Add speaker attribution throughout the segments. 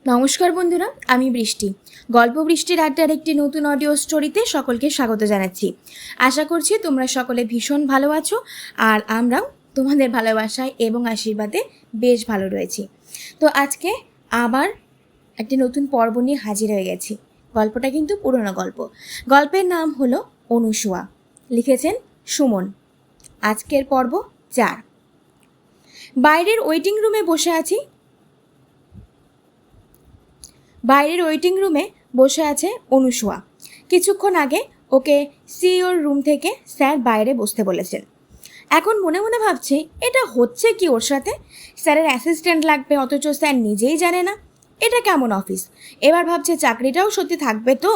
Speaker 1: নমস্কার বন্ধুরা, আমি বৃষ্টি। গল্প বৃষ্টির আড্ডার একটি নতুন অডিও স্টোরিতে সকলকে স্বাগত জানাচ্ছি। আশা করছি তোমরা সকলে ভীষণ ভালো আছো, আর আমরাও তোমাদের ভালোবাসায় এবং আশীর্বাদে বেশ ভালো রয়েছি। তো আজকে আবার একটি নতুন পর্ব নিয়ে হাজির হয়ে গেছি। গল্পটা কিন্তু পুরনো গল্প। গল্পের নাম হলো অনুসুয়া, লিখেছেন সুমন। আজকের পর্ব 4। বাইরের ওয়েটিং রুমে বসে আছে অনুসুয়া। কিছুক্ষণ আগে ওকে সিইওর রুম থেকে স্যার বাইরে বসতে বলেছেন। এখন মনে মনে ভাবছে, এটা হচ্ছে কি ওর সাথে? স্যারের অ্যাসিস্ট্যান্ট লাগবে, অথচ স্যার নিজেই জানে না। এটা কেমন অফিস? এবার ভাবছে চাকরিটাও সত্যি থাকবে তো,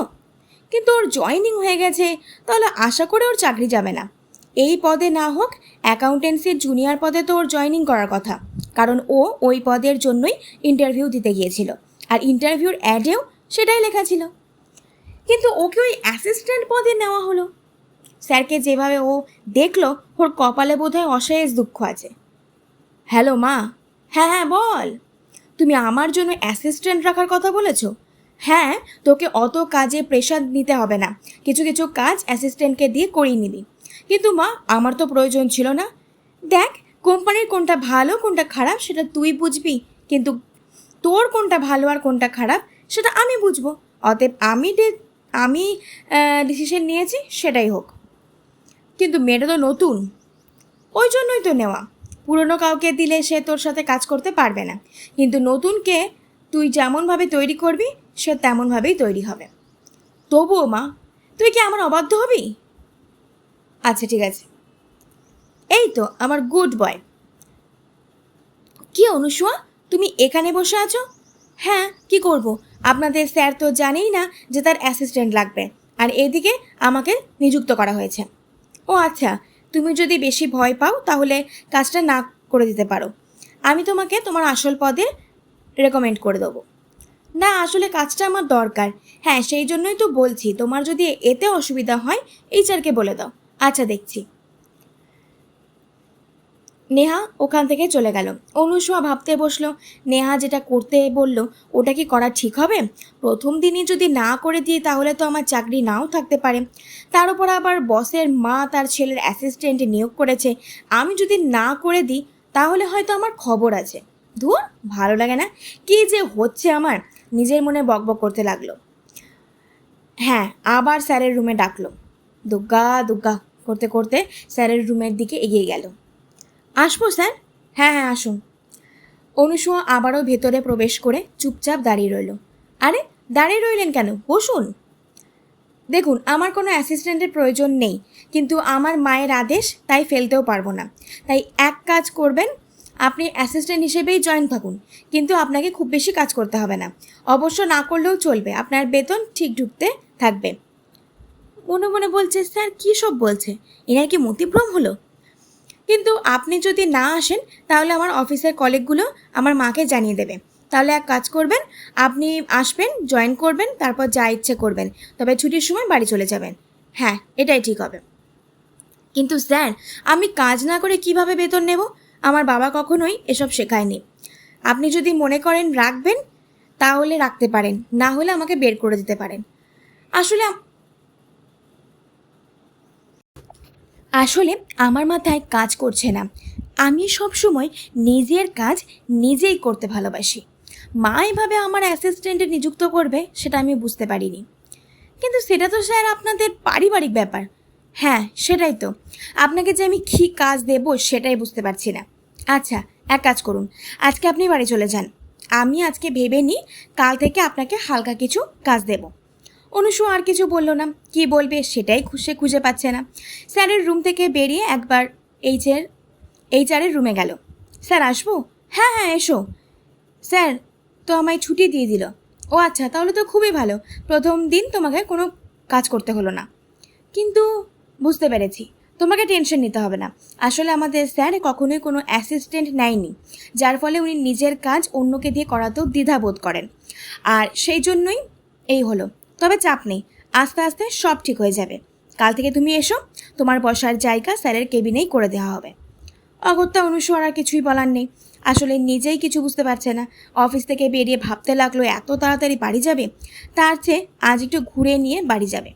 Speaker 1: কিন্তু ওর জয়েনিং হয়ে গেছে, তাহলে আশা করে ওর চাকরি যাবে না। এই পদে না হোক, অ্যাকাউন্টেন্সির জুনিয়র পদে তো ওর জয়েনিং করার কথা, কারণ ও ওই পদের জন্যই ইন্টারভিউ দিতে গিয়েছিল, আর ইন্টারভিউর অ্যাডেও সেটাই লেখা ছিল। কিন্তু ওকে ওই অ্যাসিস্ট্যান্ট পদে নেওয়া হলো। স্যারকে যেভাবে ও দেখলো, ওর কপালে বোধহয় অশেষ দুঃখ আছে। হ্যালো মা। হ্যাঁ হ্যাঁ বল। তুমি আমার জন্য অ্যাসিস্ট্যান্ট রাখার কথা বলেছ? হ্যাঁ, তোকে অত কাজে প্রেশার নিতে হবে না, কিছু কিছু কাজ অ্যাসিস্ট্যান্টকে দিয়ে করিয়ে নিবি। কিন্তু মা, আমার তো প্রয়োজন ছিল না। দেখ, কোম্পানির কোনটা ভালো কোনটা খারাপ সেটা তুই বুঝবি, কিন্তু তোর কোনটা ভালো আর কোনটা খারাপ সেটা আমি বুঝবো। অতএব আমি ডিসিশন নিয়েছি, সেটাই হোক। কিন্তু মেয়েটা তো নতুন, ওই জন্যই তো নেওয়া। পুরনো কাউকে দিলে সে তোর সাথে কাজ করতে পারবে না, কিন্তু নতুনকে তুই যেমনভাবে তৈরি করবি সে তেমনভাবেই তৈরি হবে। তবুও মা, তুই কি আমার অবাধ্য হবি? আচ্ছা ঠিক আছে, এই তো আমার গুড বয়। কি অনুসুয়া, তুমি এখানে বসে আছো? হ্যাঁ, কি করব, আপনাদের স্যার তো জানেই না যে তার অ্যাসিস্ট্যান্ট লাগবে, আর এদিকে আমাকে নিযুক্ত করা হয়েছে। ও আচ্ছা, তুমি যদি বেশি ভয় পাও তাহলে কাজটা না করে দিতে পারো। আমি তোমাকে তোমার আসল পদে রেকমেন্ড করে দেবো। না, আসলে কাজটা আমার দরকার। হ্যাঁ, সেই জন্যই তো বলছি, তোমার যদি এতে অসুবিধা হয় এইচআরকে বলে দাও। আচ্ছা দেখছি। নেহা ওখান থেকে চলে গেল। অনুসুয়া ভাবতে বসলো, নেহা যেটা করতে বলল ওটা কি করা ঠিক হবে? প্রথম দিনই যদি না করে দিই তাহলে তো আমার চাকরি নাও থাকতে পারে। তার উপর আবার বসের মা তার ছেলের অ্যাসিস্ট্যান্ট নিয়োগ করেছে। আমি যদি না করে দিই তাহলে হয়তো আমার খবর আছে। ধুর, ভালো লাগে না, কি যে হচ্ছে আমার। নিজের মনে বকবক করতে লাগলো। হ্যাঁ, আবার স্যারের রুমে ডাকলো। দুগ্গা দুগ্গা করতে করতে স্যারের রুমের দিকে এগিয়ে গেল। আসবো স্যার? হ্যাঁ হ্যাঁ আসুন। অনুসুয়া আবারও ভেতরে প্রবেশ করে চুপচাপ দাঁড়িয়ে রইল। আরে, দাঁড়িয়ে রইলেন কেন? বসুন। দেখুন, আমার কোনো অ্যাসিস্ট্যান্টের প্রয়োজন নেই, কিন্তু আমার মায়ের আদেশ, তাই ফেলতেও পারবো না। তাই এক কাজ করবেন, আপনি অ্যাসিস্ট্যান্ট হিসেবেই জয়েন থাকুন, কিন্তু আপনাকে খুব বেশি কাজ করতে হবে না। অবশ্য না করলেও চলবে, আপনার বেতন ঠিক ঢুকতে থাকবে। মনে মনে বলছে, স্যার কী সব বলছে, এনার কি মতিভ্রম হলো? কিন্তু আপনি যদি না আসেন তাহলে আমার অফিসের কলিগগুলো আমার মাকে জানিয়ে দেবে। তাহলে এক কাজ করবেন, আপনি আসবেন, জয়েন করবেন, তারপর যা ইচ্ছে করবেন, তবে ছুটির সময় বাড়ি চলে যাবেন। হ্যাঁ, এটাই ঠিক হবে। কিন্তু স্যার, আমি কাজ না করে কিভাবে বেতন নেব? আমার বাবা কখনোই এসব শেখায়নি। আপনি যদি মনে করেন রাখবেন তাহলে রাখতে পারেন, না হলে আমাকে বের করে দিতে পারেন। আসলে আসলে আমার মাথায় কাজ করছে না। আমি সব সময় নিজের কাজ নিজেই করতে ভালোবাসি। মা এভাবে আমার অ্যাসিস্ট্যান্টে নিযুক্ত করবে সেটা আমি বুঝতে পারিনি। কিন্তু সেটা তো স্যার আপনাদের পারিবারিক ব্যাপার। হ্যাঁ সেটাই তো, আপনাকে যে আমি কী কাজ দেব সেটাই বুঝতে পারছি না। আচ্ছা, এক কাজ করুন, আজকে আপনি বাড়ি চলে যান। আমি আজকে ভেবে নিই, কাল থেকে আপনাকে হালকা কিছু কাজ দেব। অনুসু আর কিছু বলল না, কি বলবে সেটাই সে খুঁজে পাচ্ছে না। স্যারের রুম থেকে বেরিয়ে একবার এইচআরের রুমে গেল। স্যার আসবো? হ্যাঁ হ্যাঁ এসো। স্যার তো আমায় ছুটি দিয়ে দিল। ও আচ্ছা, তাহলে তো খুবই ভালো, প্রথম দিন তোমাকে কোনো কাজ করতে হলো না। কিন্তু বুঝতে পেরেছি, তোমাকে টেনশন নিতে হবে না। আসলে আমাদের স্যার কখনোই কোনো অ্যাসিস্ট্যান্ট নেয়নি, যার ফলে উনি নিজের কাজ অন্যকে দিয়ে করাতেও দ্বিধাবোধ করেন, আর সেই জন্যই এই হলো। তবে চাপ নেই, আস্তে আস্তে সব ঠিক হয়ে যাবে। কাল থেকে তুমি এসো, তোমার বসার জায়গা স্যারের কেবিনেই করে দেওয়া হবে। অগত্যা অনুসর আর কিছুই বলার নেই। আসলে নিজেই কিছু বুঝতে পারছে না। অফিস থেকে বেরিয়ে ভাবতে লাগলো এত তাড়াতাড়ি বাড়ি যাবে, তার চেয়ে আজ একটু ঘুরে নিয়ে বাড়ি যাবে।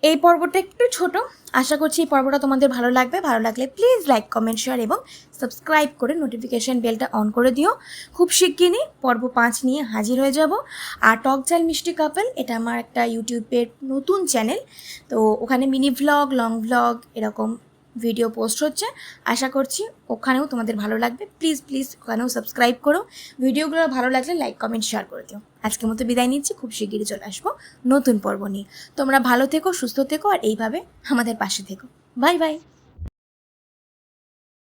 Speaker 1: এই পর্বটা একটু ছোট, আশা করছি এই পর্বটা তোমাদের ভালো লাগবে। ভালো লাগলে প্লিজ লাইক, কমেন্ট, শেয়ার এবং সাবস্ক্রাইব করে নোটিফিকেশান বেলটা অন করে দিও। খুব শিগগিরই পর্ব 5 নিয়ে হাজির হয়ে যাব। আর টক ঝাল মিষ্টি কাপল এটা আমার একটা ইউটিউবের নতুন চ্যানেল, তো ওখানে মিনি ভ্লগ, লং ভ্লগ এরকম ভিডিও পোস্ট হচ্ছে। আশা করছি ওখানেও তোমাদের ভালো লাগবে। প্লিজ প্লিজ ওখানেও সাবস্ক্রাইব করো। ভিডিওগুলো ভালো লাগলে লাইক, কমেন্ট, শেয়ার করে দিও। আজকের মতো বিদায় নিচ্ছি, খুব শিগগিরই চলে আসবো নতুন পর্ব নিয়ে। তোমরা ভালো থেকো, সুস্থ থেকো আর এইভাবে আমাদের পাশে থেকো। Bye bye.